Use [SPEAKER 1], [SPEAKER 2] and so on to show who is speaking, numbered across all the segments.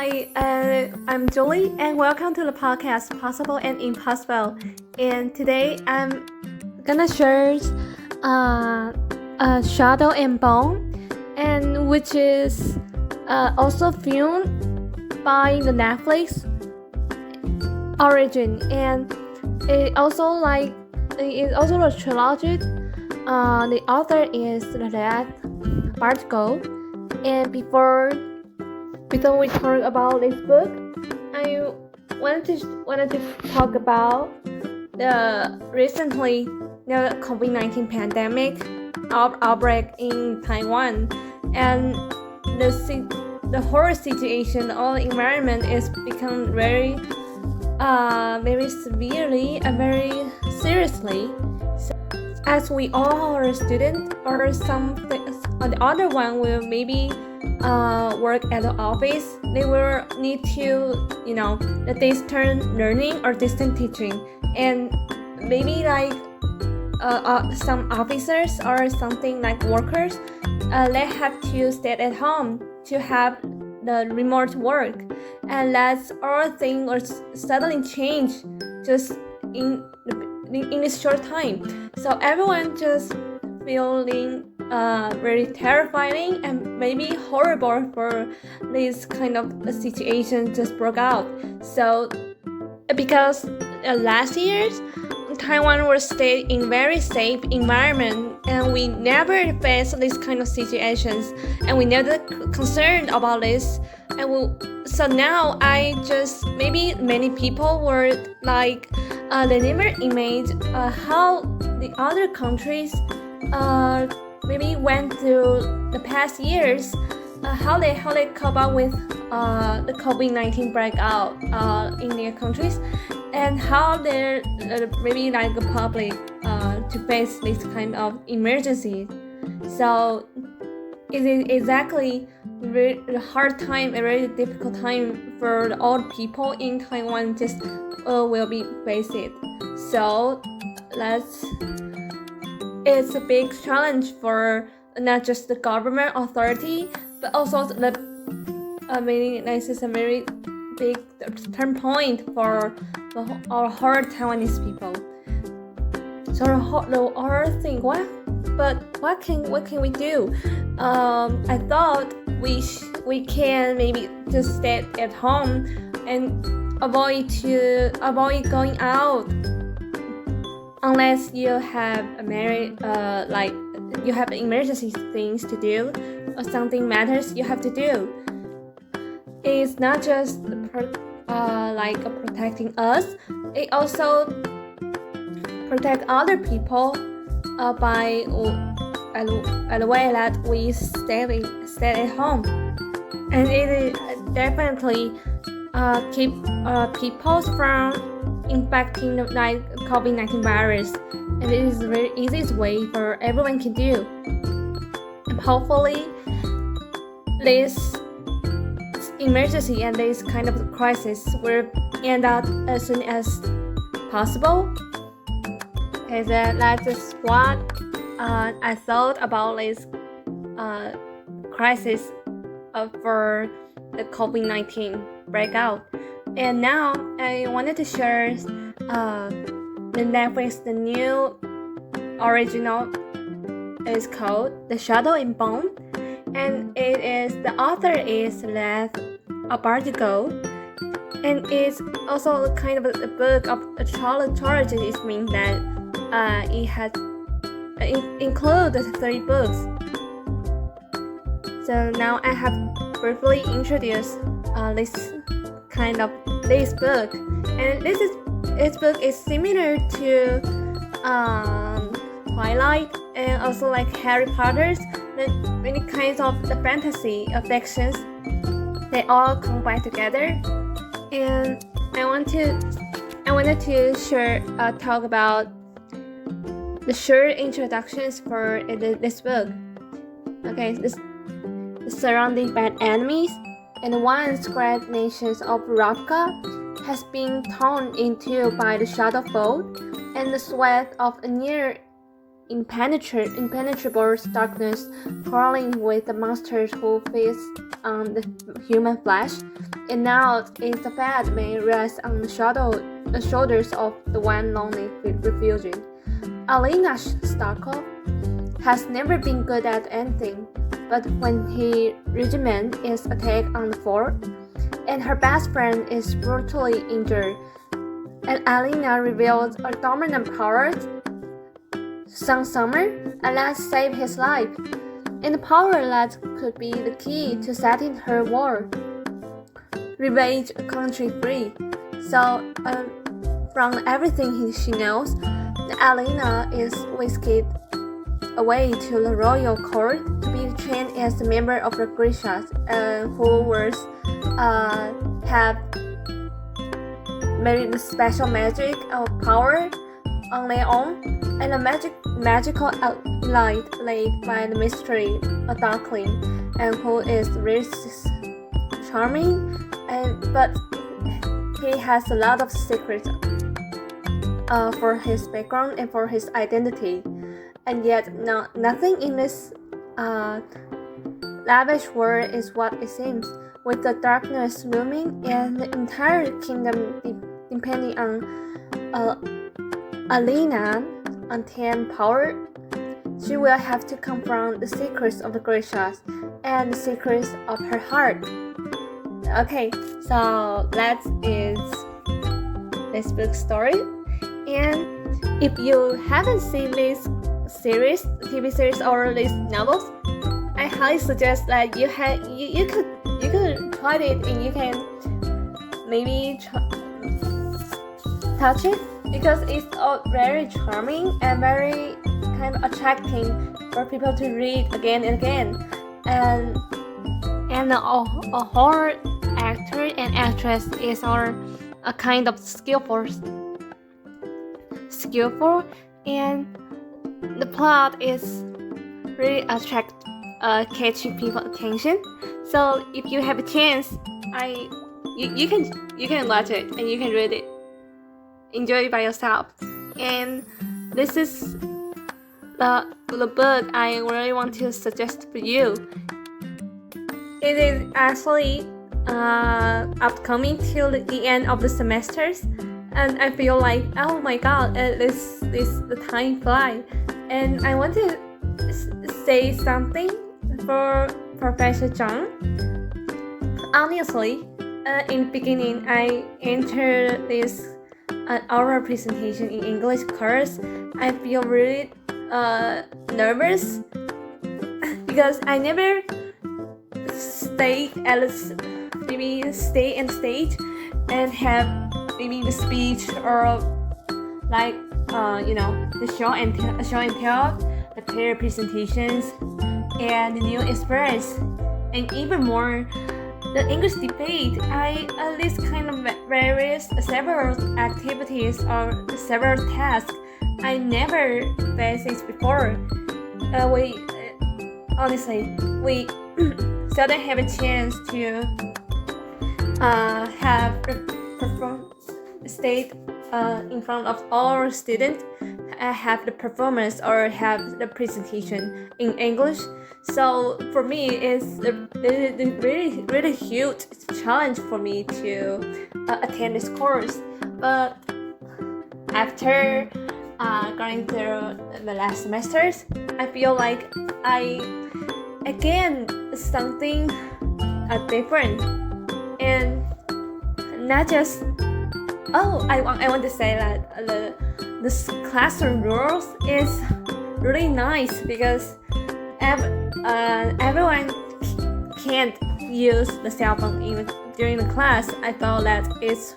[SPEAKER 1] Hi, I'm Julie, and welcome to the podcast Possible and Impossible. And today I'm gonna share Shadow and Bone, and which is also filmed by the Netflix origin, and it also a trilogy. The author is Red Bartgo, and before we talk about this book, I wanted to talk about the recently the COVID-19 pandemic outbreak in Taiwan, and the horror situation, all the environment is become very severely and very seriously. So, as we all are students or something, the other one will maybe work at the office, they will need to the distance learning or distance teaching, and maybe some officers or something like workers, they have to stay at home to have the remote work, and that's all thing or suddenly change just in this short time. So everyone just feeling very terrifying and maybe horrible for this kind of situation just broke out. So because last year's Taiwan was stayed in very safe environment, and we never faced this kind of situations, and we never concerned about this. So now I just maybe many people were like they never imagine how the other countries maybe went through the past years, how they cope up with the COVID-19 breakout in their countries, and how they're maybe like the public to face this kind of emergency. So it is exactly a hard time, a very difficult time for all people in Taiwan just will be faced it. So it's a big challenge for not just the government authority, but also this is a very big turn point for our whole Taiwanese people. So the hard thing, what can we do? I thought we can maybe just stay at home and avoid going out unless you have you have emergency things to do or something matters you have to do. It's not just protecting us, it also protect other people by the way that we stay at home, and it definitely keep people from infecting the COVID-19 virus, and it is the very easiest way for everyone can do. And hopefully this emergency and this kind of crisis will end up as soon as possible. Okay, that's just what I thought about this crisis for the COVID-19 breakout. And now I wanted to share the Netflix, the new original is called The Shadow and Bone, and the author is Red Bartgo, and it's also kind of a book of a trilogy. It means that it includes 30 books. So now I have briefly introduced this book, and this book is similar to Twilight and also like Harry Potter's. Many kinds of the fantasy affections, they all combine together, and I wanted to talk about the short introductions for this book. Okay, surrounded by enemies, and the once great nations of Ravka has been torn into by the shadow fold and the sweat of a near impenetrable darkness, crawling with the monsters who feast on the human flesh. And now is the bed may rest on the shoulders of the one lonely refugee. Alina Starkov has never been good at anything, but when her regiment is attacked on the fort, and her best friend is brutally injured, and Alina reveals a dominant power, some summer, and let's save his life, and the power that could be the key to setting her war, ravage a country free. So, from everything she knows, Alina is whisked away to the royal court to be trained as a member of the Grishas, who was have made the special magic power on their own, and a magical light laid by the mystery darkling, and who is very charming, but he has a lot of secrets for his background and for his identity, and yet nothing in this lavish world is what it seems. With the darkness looming and the entire kingdom depending on Alina untamed power, she will have to confront the secrets of the Grishas and the secrets of her heart. Okay, so that is this book story. And if you haven't seen this series, TV series, or these novels, I highly suggest that you could try it, and you can maybe touch it, because it's all very charming and very kind of attracting for people to read again and again. And a horror actor and actress is a kind of skillful, and the plot is really catching people's attention. So if you have a chance, you can watch it and you can read it, enjoy it by yourself. And this is the book I really want to suggest for you. It is actually upcoming till the end of the semesters, and I feel like, oh my god, the time flies. And I want to say something for Professor Zhang. Honestly, in the beginning, I entered this oral presentation in English course. I feel really nervous because I never stay on stage and have maybe the speech, or like the show and tell, the clear presentations, and the new experience, and even more the English debate. I this kind of several activities or several tasks I never faced this before. We seldom have a chance to have perform state in front of all students, have the performance or have the presentation in English. So for me, it's a really huge challenge for me to attend this course. But after going through the last semesters, I feel like I again something different, and not just I want to say that the classroom rules is really nice, because everyone can't use the cell phone during the class. I thought that this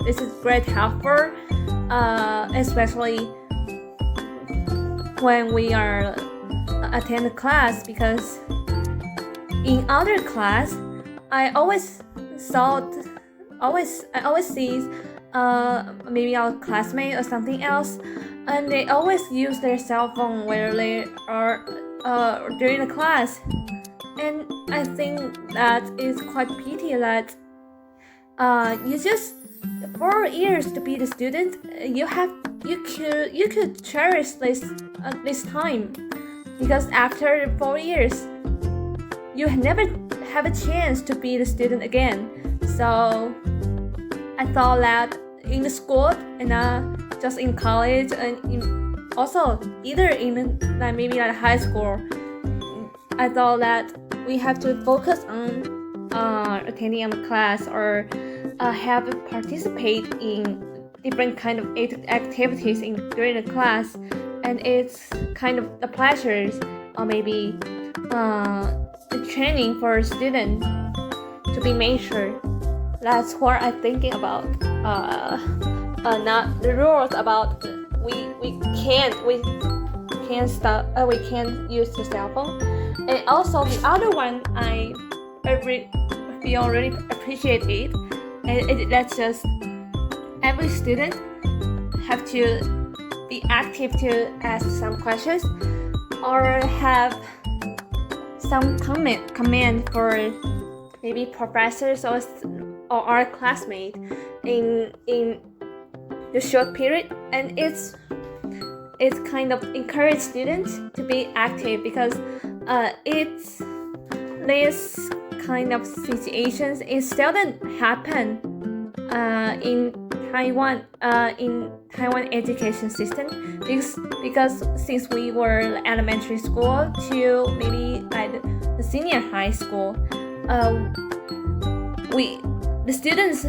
[SPEAKER 1] is great helpful, especially when we are attend the class, because in other class I always see maybe our classmate or something else, and they always use their cell phone where they are during the class. And I think that is quite pity that you just 4 years to be the student. You could cherish this time, because after 4 years, you never have a chance to be the student again. So I thought that in the school and just in college and also either in maybe high school, I thought that we have to focus on attending a class or have participate in different kind of activities during the class, and it's kind of the pleasures or maybe the training for a student to be measured. That's what I'm thinking about. Not the rules about we can't use the cell phone. And also the other one I feel really appreciate it. That's just every student have to be active to ask some questions or have some comment for maybe professors or our classmates in the short period, and it's kind of encourage students to be active, because it's this kind of situations it seldom happen in Taiwan education system, because since we were elementary school to maybe the senior high school, the students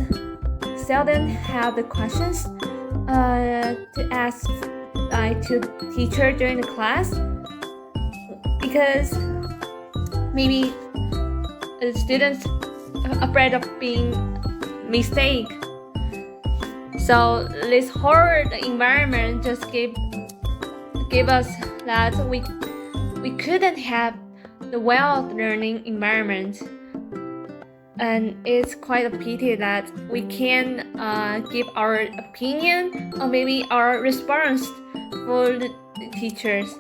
[SPEAKER 1] seldom have the questions to ask to teacher during the class, because maybe the students are afraid of being mistake. So this hard environment just give us that we couldn't have the well learning environment, and it's quite a pity that we can give our opinion or maybe our response for the teachers.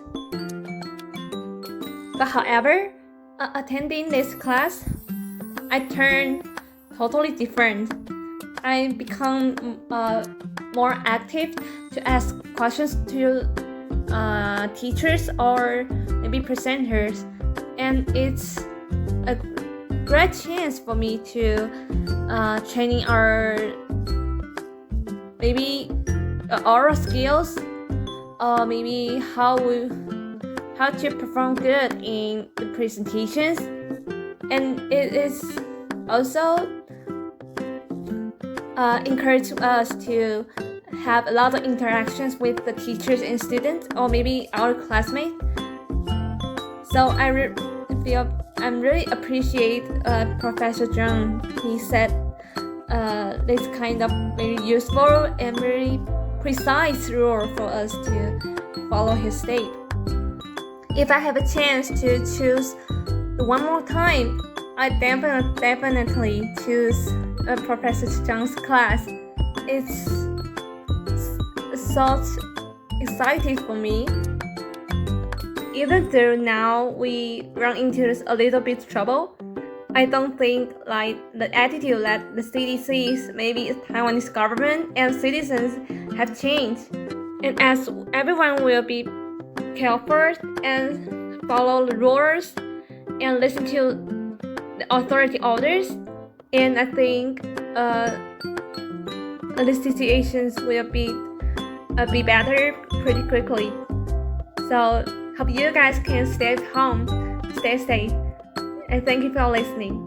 [SPEAKER 1] But however, attending this class, I turned totally different. I become more active to ask questions to teachers or maybe presenters, and it's a great chance for me to training our maybe oral skills, or maybe how to perform good in the presentations, and it is also encourage us to have a lot of interactions with the teachers and students or maybe our classmates. So I really appreciate Professor Zhang. He said this kind of very useful and very precise rule for us to follow his state. If I have a chance to choose one more time, I definitely choose Professor Zhang's class. It's so exciting for me. Even though now we run into a little bit trouble, I don't think the attitude that the CDCs, maybe Taiwanese government and citizens have changed. And as everyone will be careful and follow the rules and listen to the authority orders, and I think the situations will be better pretty quickly. So hope you guys can stay at home, stay safe, and thank you for listening.